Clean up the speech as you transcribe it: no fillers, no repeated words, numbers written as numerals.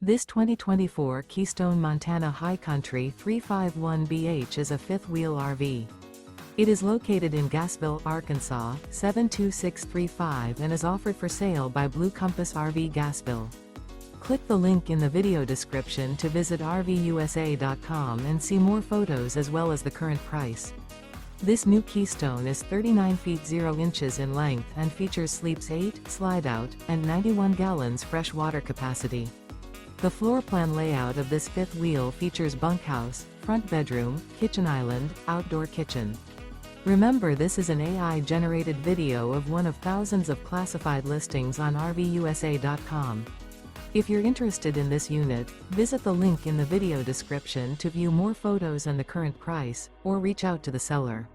This 2024 Keystone Montana High Country 351BH is a fifth-wheel RV. It is located in Gassville, Arkansas, 72635 and is offered for sale by Blue Compass RV Gassville. Click the link in the video description to visit RVUSA.com and see more photos as well as the current price. This new Keystone is 39 feet 0 inches in length and features sleeps 8, slide-out, and 91 gallons fresh water capacity. The floor plan layout of this fifth wheel features bunkhouse, front bedroom, kitchen island, outdoor kitchen. Remember, this is an AI-generated video of one of thousands of classified listings on RVUSA.com. If you're interested in this unit, visit the link in the video description to view more photos and the current price, or reach out to the seller.